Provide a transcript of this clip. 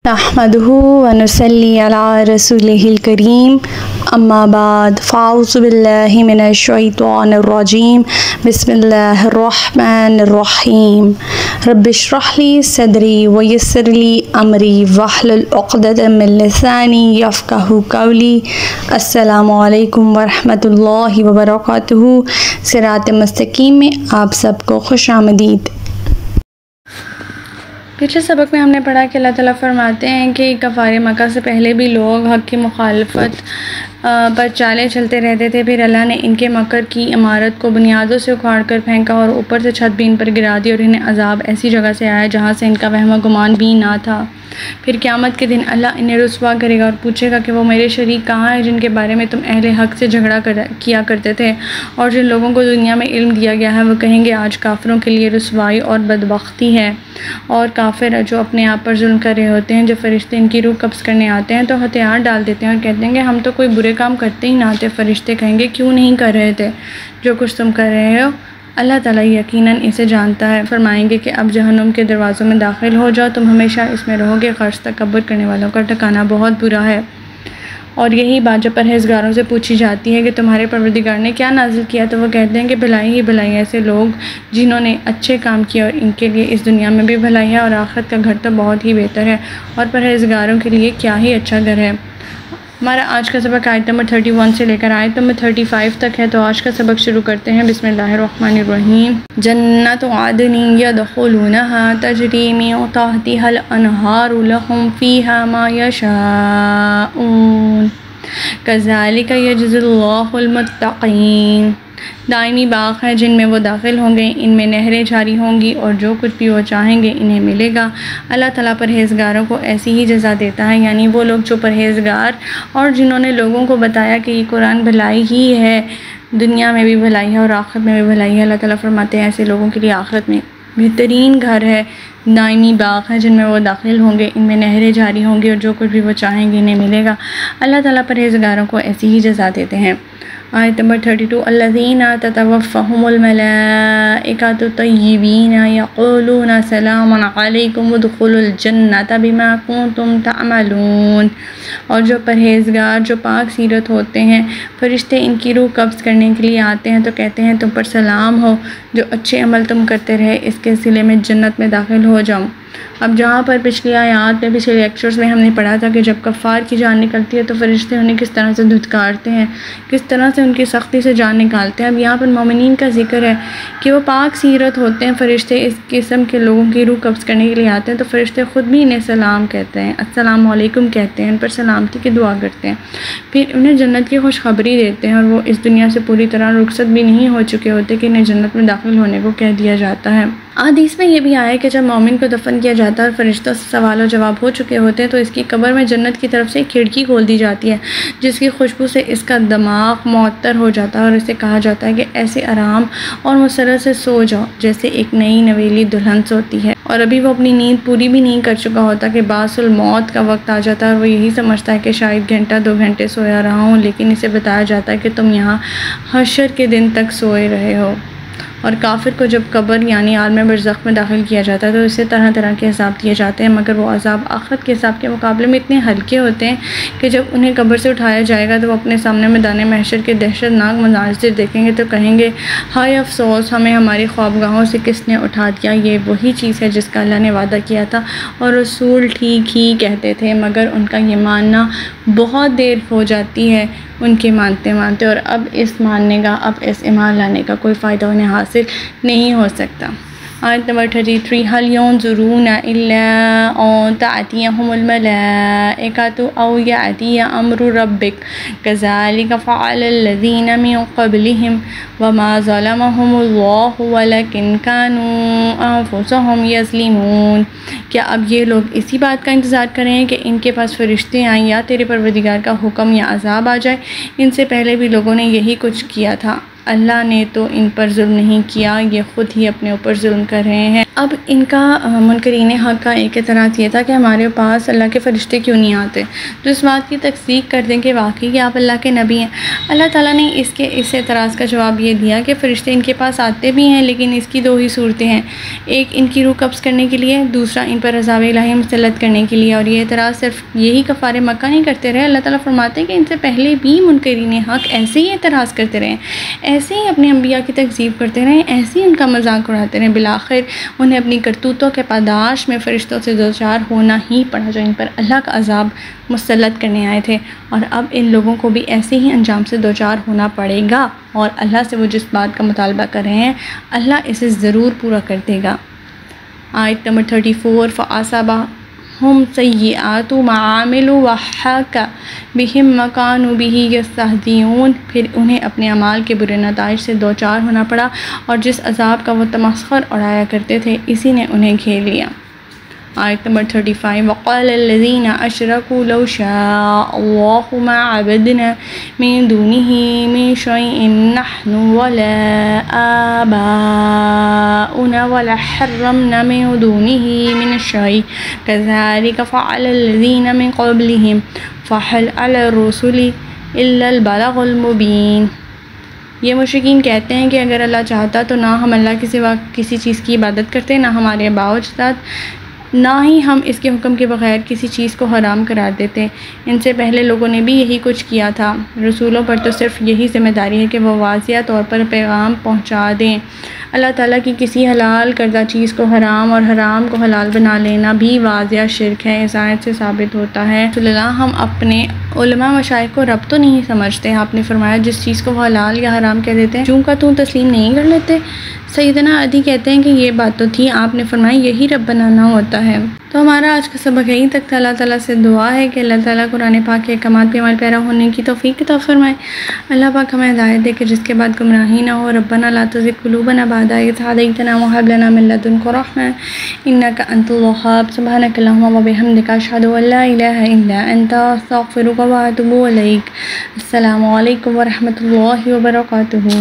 نحمدہ ونصلی علی رسولہ الکریم اما بعد فاعوذ باللہ من الشیطان الرجیم بسم اللہ الرحمن الرحیم رب اشرح لی صدری ویسر لی امری واحلل عقدۃ من لسانی یفقہوا قولی۔ السلام علیکم ورحمۃ اللہ وبرکاتہ۔ صراط مستقیم میں آپ سب کو خوش آمدید۔ پچھلے سبق میں ہم نے پڑھا کہ اللہ تعالیٰ فرماتے ہیں کہ کفار مکہ سے پہلے بھی لوگ حق کی مخالفت پر چالیں چلتے رہتے تھے، پھر اللہ نے ان کے مکر کی عمارت کو بنیادوں سے اکھاڑ کر پھینکا اور اوپر سے چھت بھی ان پر گرا دی اور انہیں عذاب ایسی جگہ سے آیا جہاں سے ان کا وہم و گمان بھی نہ تھا۔ پھر قیامت کے دن اللہ انہیں رسوا کرے گا اور پوچھے گا کہ وہ میرے شریک کہاں ہیں جن کے بارے میں تم اہل حق سے جھگڑا کیا کرتے تھے اور جن لوگوں کو دنیا میں علم دیا گیا ہے۔ وہ کہیں گے آج کافروں کے لیے رسوائی اور بدبختی ہے۔ اور کافر جو اپنے آپ پر ظلم کر رہے ہوتے ہیں، جو فرشتے ان کی روح قبض کرنے آتے ہیں تو ہتھیار ڈال دیتے ہیں اور کہتے ہیں کہ ہم تو کوئی برے کام کرتے ہی نہ تھے۔ فرشتے کہیں گے کیوں نہیں کر رہے تھے؟ جو کچھ تم کر رہے ہو اللہ تعالیٰ یقیناً اسے جانتا ہے۔ فرمائیں گے کہ اب جہنم کے دروازوں میں داخل ہو جاؤ، تم ہمیشہ اس میں رہو گے، غرض تکبر کرنے والوں کا ٹھکانہ بہت برا ہے۔ اور یہی بات جب پرہیزگاروں سے پوچھی جاتی ہے کہ تمہارے پروردگار نے کیا نازل کیا تو وہ کہتے ہیں کہ بھلائی ہی بھلائی، ایسے لوگ جنہوں نے اچھے کام کیے اور ان کے لیے اس دنیا میں بھی بھلائی ہے اور آخرت کا گھر تو بہت ہی بہتر ہے، اور پرہیزگاروں کے لیے کیا ہی اچھا گھر ہے۔ ہمارا آج کا سبق آیت نمبر 31 سے لے کر آیت نمبر 35 تک ہے، تو آج کا سبق شروع کرتے ہیں۔ بسم اللہ الرحمن الرحیم۔ جنت عدن یدخلونها تجری من تحتها الانہار لهم فیہا ما یشاءون کذالک یجزی اللہ المتقین۔ دائمی باغ ہیں جن میں وہ داخل ہوں گے، ان میں نہریں جاری ہوں گی اور جو کچھ بھی وہ چاہیں گے انہیں ملے گا۔ اللہ تعالیٰ پرہیزگاروں کو ایسی ہی جزا دیتا ہے، یعنی وہ لوگ جو پرہیزگار اور جنہوں نے لوگوں کو بتایا کہ یہ قرآن بھلائی ہی ہے، دنیا میں بھی بھلائی ہے اور آخرت میں بھی بھلائی ہے۔ اللہ تعالیٰ فرماتے ہیں ایسے لوگوں کے لیے آخرت میں بہترین گھر ہے، دائمی باغ ہے جن میں وہ داخل ہوں گے، ان میں نہریں جاری ہوں گی اور جو کچھ بھی وہ چاہیں گے انہیں ملے گا۔ اللہ تعالیٰ پرہیزگاروں کو ایسی ہی جزا دیتے ہیں۔ آیت نمبر 32۔ الذین تتوفاہم الملائکۃ طیبین یقولون سلام علیکم ادخلوا الجنۃ بما کنتم تعملون۔ اور جو پرہیزگار جو پاک سیرت ہوتے ہیں، فرشتے ان کی روح قبض کرنے کے لیے آتے ہیں تو کہتے ہیں تم پر سلام ہو، جو اچھے عمل تم کرتے رہے اس کے صلے میں جنت میں داخل ہو جاؤ۔ اب جہاں پر پچھلی آیات میں پچھلے لیکچرز میں ہم نے پڑھا تھا کہ جب کفار کی جان نکلتی ہے تو فرشتے انہیں کس طرح سے دھتکارتے ہیں، کس طرح سے ان کی سختی سے جان نکالتے ہیں۔ اب یہاں پر مومنین کا ذکر ہے کہ وہ پاک سیرت ہوتے ہیں، فرشتے اس قسم کے لوگوں کی روح قبض کرنے کے لیے آتے ہیں تو فرشتے خود بھی انہیں سلام کہتے ہیں، السلام علیکم کہتے ہیں، ان پر سلامتی کی دعا کرتے ہیں، پھر انہیں جنت کی خوشخبری دیتے ہیں، اور وہ اس دنیا سے پوری طرح رخصت بھی نہیں ہو چکے ہوتے کہ انہیں جنت میں داخل ہونے کو کہہ دیا جاتا ہے۔ حدیث میں یہ بھی آیا ہے کہ جب مومن کو دفن کیا جاتا ہے اور فرشتوں سے سوال و جواب ہو چکے ہوتے ہیں تو اس کی قبر میں جنت کی طرف سے ایک کھڑکی کھول دی جاتی ہے جس کی خوشبو سے اس کا دماغ معطر ہو جاتا ہے اور اسے کہا جاتا ہے کہ ایسے آرام اور مسرت سے سو جاؤ جیسے ایک نئی نویلی دلہن سوتی ہے، اور ابھی وہ اپنی نیند پوری بھی نہیں کر چکا ہوتا کہ باعث الموت کا وقت آ جاتا ہے اور وہ یہی سمجھتا ہے کہ شاید گھنٹہ 2 گھنٹے سویا رہا ہوں، لیکن اسے بتایا جاتا ہے کہ تم یہاں حشر کے دن تک سوئے رہے ہو۔ اور کافر کو جب قبر یعنی عالم برزخ میں داخل کیا جاتا ہے تو اسے طرح طرح کے عذاب دیے جاتے ہیں، مگر وہ عذاب آخرت کے حساب کے مقابلے میں اتنے ہلکے ہوتے ہیں کہ جب انہیں قبر سے اٹھایا جائے گا تو وہ اپنے سامنے میدان محشر کے دہشت ناک مناظر دیکھیں گے تو کہیں گے ہائے افسوس، ہمیں ہماری خوابگاہوں سے کس نے اٹھا دیا، یہ وہی چیز ہے جس کا اللہ نے وعدہ کیا تھا اور رسول ٹھیک ہی کہتے تھے، مگر ان کا یہ ماننا بہت دیر ہو جاتی ہے ان کے مانتے مانتے، اور اب اس ماننے کا، اب اس ایمان لانے کا کوئی فائدہ انہیں حاصل نہیں ہو سکتا۔ آیت نمبر 33۔ هل ينظرون إلا أن تأتيهم الملائكة أو يأتي أمر ربك كذلك فعل الذين من قبلهم وما ظلمهم الله ولكن كانوا أنفسهم يظلمون۔ کیا اب یہ لوگ اسی بات کا انتظار کریں کہ ان کے پاس فرشتے آئیں یا تیرے پروردگار کا حکم یا عذاب آ جائے؟ ان سے پہلے بھی لوگوں نے یہی کچھ کیا تھا اللہ نے تو ان پر ظلم نہیں کیا، یہ خود ہی اپنے اوپر ظلم کر رہے ہیں۔ اب ان کا منکرین حق کا ایک اعتراض یہ تھا کہ ہمارے پاس اللہ کے فرشتے کیوں نہیں آتے، تو اس بات کی تصدیق کر دیں کہ واقعی آپ اللہ کے نبی ہیں۔ اللہ تعالیٰ نے اس اعتراض کا جواب یہ دیا کہ فرشتے ان کے پاس آتے بھی ہیں، لیکن اس کی دو ہی صورتیں ہیں، ایک ان کی روح قبض کرنے کے لیے، دوسرا ان پر عذاب الہی مسلط کرنے کے لیے۔ اور یہ اعتراض صرف یہی کفار مکہ نہیں کرتے رہے، اللہ تعالیٰ فرماتے ہیں کہ ان سے پہلے بھی منکرین حق ایسے ہی اعتراض کرتے رہے، ایسے ہی اپنے انبیاء کی تکذیب کرتے رہے، ایسے ہی ان کا مذاق اڑاتے رہے، بالآخر انہیں اپنی کرتوتوں کے پاداش میں فرشتوں سے دوچار ہونا ہی پڑا، جو ان پر اللہ کا عذاب مسلط کرنے آئے تھے۔ اور اب ان لوگوں کو بھی ایسے ہی انجام سے دوچار ہونا پڑے گا، اور اللہ سے وہ جس بات کا مطالبہ کر رہے ہیں اللہ اسے ضرور پورا کر دے گا۔ آیت نمبر 34 فَأَصَابَهُمْ سَيِّئَاتُ مَا عَمِلُوا وَحَاقَ بِهِم مَّا كَانُوا بِهِ يَسْتَهْزِئُونَ، پھر انہیں اپنے اعمال کے برے نتائج سے دوچار ہونا پڑا، اور جس عذاب کا وہ تمسخر اڑایا کرتے تھے اسی نے انہیں گھیر لیا۔ آیت نمبر 35 وَقَالَ الَّذِينَ أَشْرَكُوا لَوْ شَاءَ اللَّهُ مَا عَبَدْنَا مِن دُونِهِ مِن شَيْءٍ نَحْنُ وَلَا آبَاؤُنَا وَلَا حَرَّمْنَا مِن دُونِهِ مِن شَيْءٍ كَذَلِكَ فَعَلَ الَّذِينَ مِن قَبْلِهِمْ فَهَلْ عَلَى الرُّسُلِ إِلَّا الْبَلَاغُ الْمُبِينُ۔ یہ مشرکین کہتے ہیں کہ اگر اللہ چاہتا تو نہ ہم اللہ کے سوا کسی چیز کی عبادت کرتے، نہ ہمارے آباء و اجداد، نہ ہی ہم اس کے حکم کے بغیر کسی چیز کو حرام قرار دیتے۔ ان سے پہلے لوگوں نے بھی یہی کچھ کیا تھا۔ رسولوں پر تو صرف یہی ذمہ داری ہے کہ وہ واضح طور پر پیغام پہنچا دیں۔ اللہ تعالیٰ کی کسی حلال کردہ چیز کو حرام اور حرام کو حلال بنا لینا بھی واضح شرک ہے۔ اس آیت سے ثابت ہوتا ہے رسول اللہ ہم اپنے علماء مشائخ کو رب تو نہیں سمجھتے۔ آپ نے فرمایا جس چیز کو وہ حلال یا حرام کہہ دیتے ہیں، چوں کا توں تسلیم نہیں کر لیتے۔ سیدنا عدی کہتے ہیں کہ یہ بات تو تھی، آپ نے فرمایا یہی رب بنانا ہوتا ہے۔ تو ہمارا آج کا سبق یہیں تک تھا۔ اللہ تعالیٰ سے دعا ہے کہ اللہ تعالیٰ قرآن پاک کے احکامات پہ عمل پیرا ہونے کی توفیق عطا فرمائے۔ اللہ پاک ہمیں ہدایت دے کہ جس کے بعد گمراہی نہ ہو۔ ربنا لا تزغ قلوبنا بعد إذ هديتنا وهب لنا من لدنك رحمة إنك أنت الوهاب سبحانك اللهم وبحمدك أشهد أن لا إله إلا أنت أستغفرك وأتوب إليك۔ السلام علیکم ورحمۃ اللہ وبرکاتہ۔